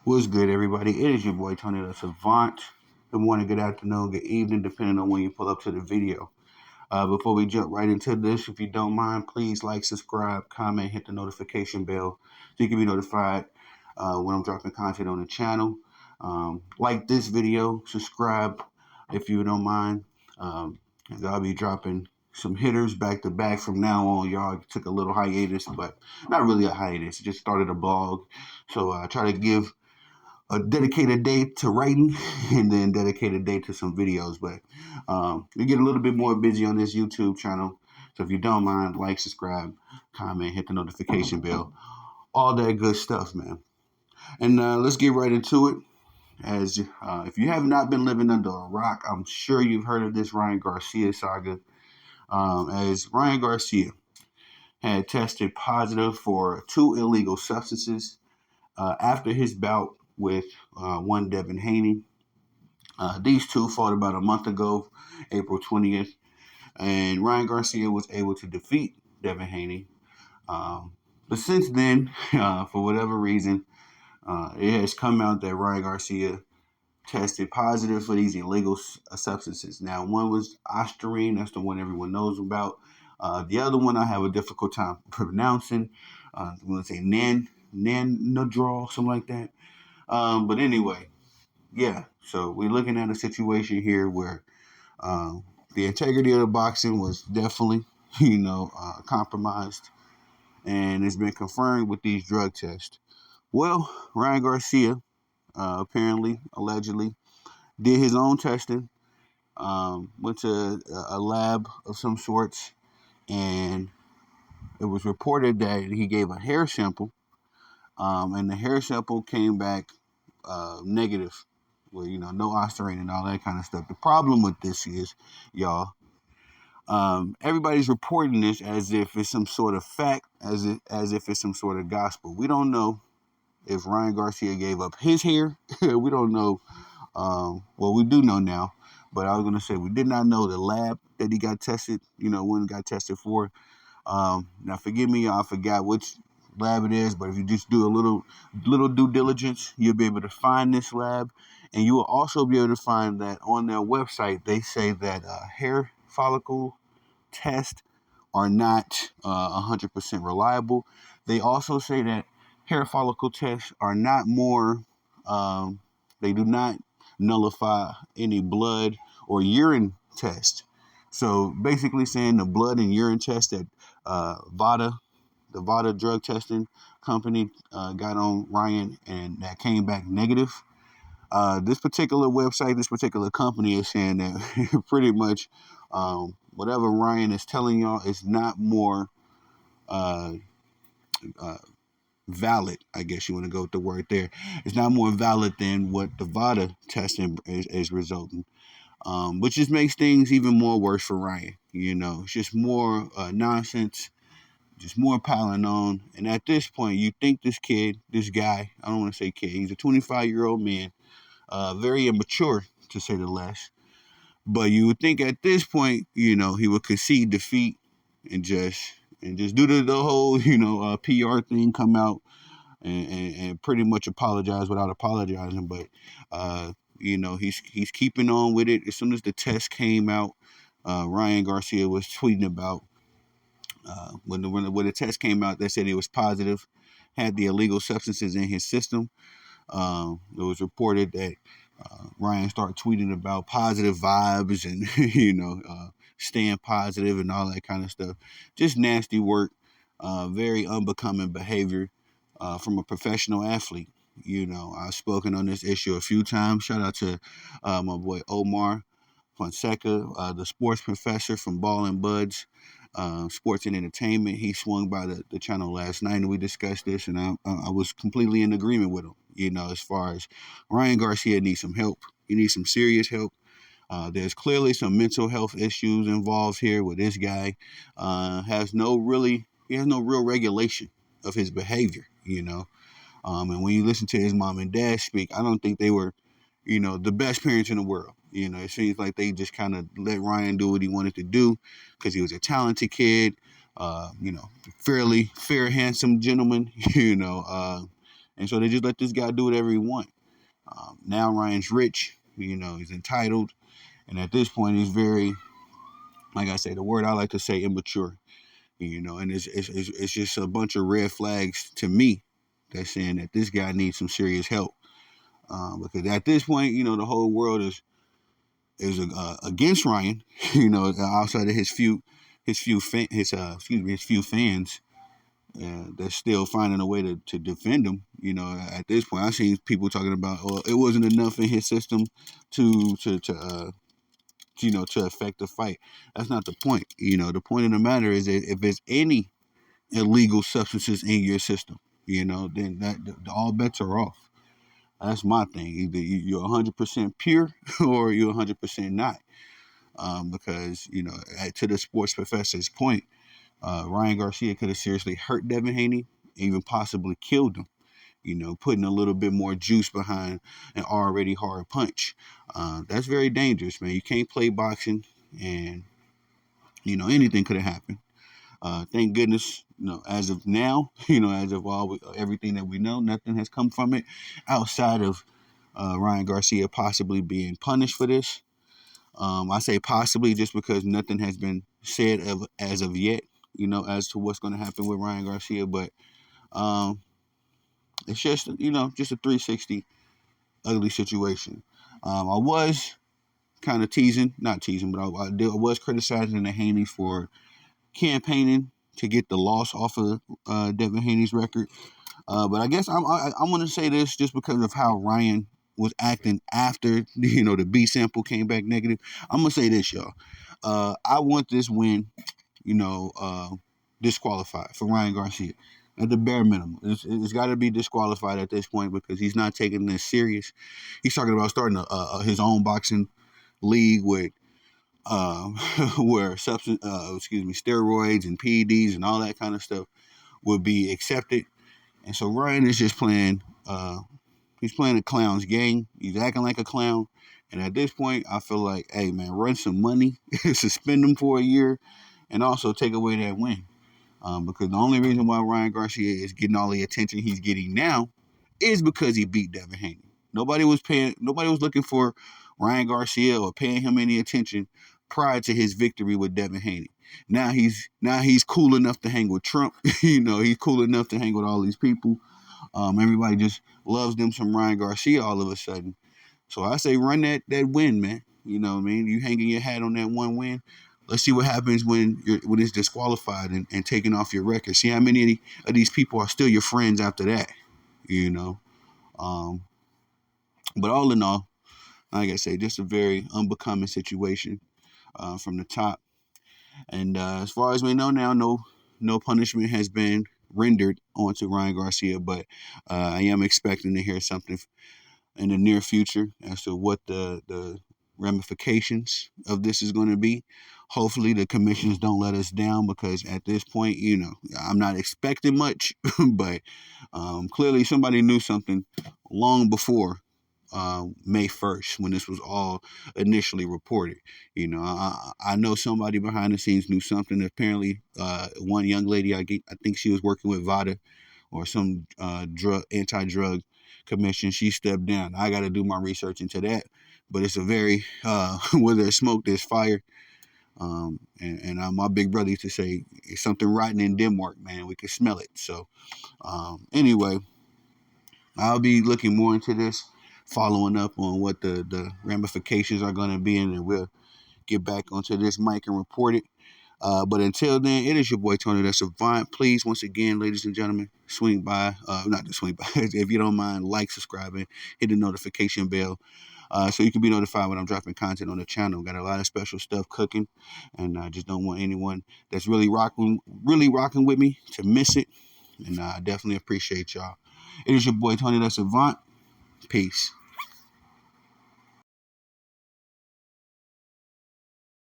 What's good, everybody? It is your boy Tony the Savant. Good morning, good afternoon, good evening, depending on when you pull up to the video. Before we jump right into this, if you don't mind, please like, subscribe, comment, hit the notification bell so you can be notified when I'm dropping content on the channel. Like this video, subscribe if you don't mind. Um, I'll be dropping some hitters back to back from now on. Y'all took a little hiatus, but not really a hiatus. Just started a blog. So I try to give a dedicated day to writing and then dedicated day to some videos. But we get a little bit more busy on this YouTube channel. So if you don't mind, like, subscribe, comment, hit the notification bell, all that good stuff, man. And let's get right into it. As if you have not been living under a rock, I'm sure you've heard of this Ryan Garcia saga. As Ryan Garcia had tested positive for 2 illegal substances after his bout with one Devin Haney. These two fought about a month ago, April 20th, and Ryan Garcia was able to defeat Devin Haney. But since then, for whatever reason, it has come out that Ryan Garcia tested positive for these illegal substances. Now, one was ostarine, that's the one everyone knows about. The other one I have a difficult time pronouncing. I'm going to say nanodrol, something like that. But anyway, yeah, so we're looking at a situation here where the integrity of the boxing was definitely, compromised, and it's been confirmed with these drug tests. Well, Ryan Garcia apparently, allegedly, did his own testing, went to a lab of some sorts, and it was reported that he gave a hair sample, and the hair sample came back negative, with no ostarine and all that kind of stuff. The problem with this is, y'all, everybody's reporting this as if it's some sort of fact, as if it's some sort of gospel. We don't know if Ryan Garcia gave up his hair. We don't know. Well, we do know now, but I was gonna say we did not know the lab that he got tested. When he got tested for. Now, forgive me, I forgot which lab it is, but if you just do a little due diligence, you'll be able to find this lab, and you will also be able to find that on their website they say that hair follicle tests are not 100% reliable. They also say that hair follicle tests are not more. They do not nullify any blood or urine test. So basically, saying the blood and urine test that VADA, the VADA drug testing company, got on Ryan and that came back negative. This particular website, this particular company is saying that pretty much whatever Ryan is telling y'all is not more uh, uh, valid. I guess you want to go with the word there. It's not more valid than what the VADA testing is resulting. Which just makes things even more worse for Ryan. It's just more nonsense, just more piling on. And at this point, you think this guy, I don't want to say kid, he's a 25-year-old man, very immature to say the least. But you would think at this point, he would concede defeat and just do the whole, PR thing, come out and pretty much apologize without apologizing. But he's keeping on with it. As soon as the test came out, Ryan Garcia was tweeting about when the test came out. They said he was positive, had the illegal substances in his system. It was reported that Ryan started tweeting about positive vibes and staying positive and all that kind of stuff. Just nasty work, very unbecoming behavior from a professional athlete. I've spoken on this issue a few times. Shout out to my boy Omar Fonseca, the sports professor from Ball and Buds, Sports and Entertainment. He swung by the channel last night and we discussed this, and I was completely in agreement with him. As far as Ryan Garcia needs some help, he needs some serious help. There's clearly some mental health issues involved here with this guy. He has no real regulation of his behavior. And when you listen to his mom and dad speak, I don't think they were, the best parents in the world. It seems like they just kind of let Ryan do what he wanted to do because he was a talented kid, fairly fair, handsome gentleman, And so they just let this guy do whatever he wants. Now Ryan's rich, he's entitled, and at this point he's very, like I say, the word I like to say, immature. And it's just a bunch of red flags to me that's saying that this guy needs some serious help. Because at this point, the whole world is against Ryan. Outside of his few fans. They're still finding a way to defend him. At this point, I've seen people talking about, oh, it wasn't enough in his system to affect the fight. That's not the point. The point of the matter is that if there's any illegal substances in your system, then all bets are off. That's my thing. Either you're 100% pure or you're 100% not. Because to the sports professor's point, Ryan Garcia could have seriously hurt Devin Haney, even possibly killed him. Putting a little bit more juice behind an already hard punch. That's very dangerous, man. You can't play boxing, and anything could have happened. Thank goodness, as of now, as of everything that we know, nothing has come from it outside of Ryan Garcia possibly being punished for this. I say possibly just because nothing has been said as of yet, as to what's going to happen with Ryan Garcia. But it's just, just a 360 ugly situation. I was kind of not teasing, but I was criticizing the Haney for campaigning to get the loss off of Devin Haney's record. But I guess I'm going to say this just because of how Ryan was acting after, the B sample came back negative. I'm going to say this, y'all. I want this win, disqualified for Ryan Garcia. At the bare minimum, it's got to be disqualified at this point because he's not taking this serious. He's talking about starting his own boxing league with where steroids and PEDs and all that kind of stuff would be accepted. And so Ryan is just playing. He's playing a clown's game. He's acting like a clown. And at this point, I feel like, hey man, run some money, suspend him for a year, and also take away that win. Because the only reason why Ryan Garcia is getting all the attention he's getting now is because he beat Devin Haney. Nobody was looking for Ryan Garcia or paying him any attention prior to his victory with Devin Haney. Now he's cool enough to hang with Trump. He's cool enough to hang with all these people. Everybody just loves them some Ryan Garcia all of a sudden. So I say run that win, man. You know what I mean? You hanging your hat on that one win. Let's see what happens when it's disqualified and taken off your record. See how many of these people are still your friends after that, But all in all, like I say, just a very unbecoming situation from the top. And as far as we know now, no punishment has been rendered onto Ryan Garcia, but I am expecting to hear something in the near future as to what the ramifications of this is going to be. Hopefully the commissions don't let us down because at this point, I'm not expecting much, but clearly somebody knew something long before May 1st when this was all initially reported. I know somebody behind the scenes knew something. Apparently, one young lady, I think she was working with VADA or some anti-drug commission. She stepped down. I got to do my research into that. But it's a very, where there's smoke, there's fire. And my big brother used to say, it's something rotten in Denmark, man. We can smell it. So anyway, I'll be looking more into this, following up on what the ramifications are going to be, and then we'll get back onto this mic and report it. But until then, it is your boy Tony the Savant. Please, once again, ladies and gentlemen, swing by, not to swing by, if you don't mind, like, subscribing, hit the notification bell, so you can be notified when I'm dropping content on the channel. Got a lot of special stuff cooking, and I just don't want anyone that's really rocking with me to miss it. And I definitely appreciate y'all. It is your boy Tony the Savant. Peace.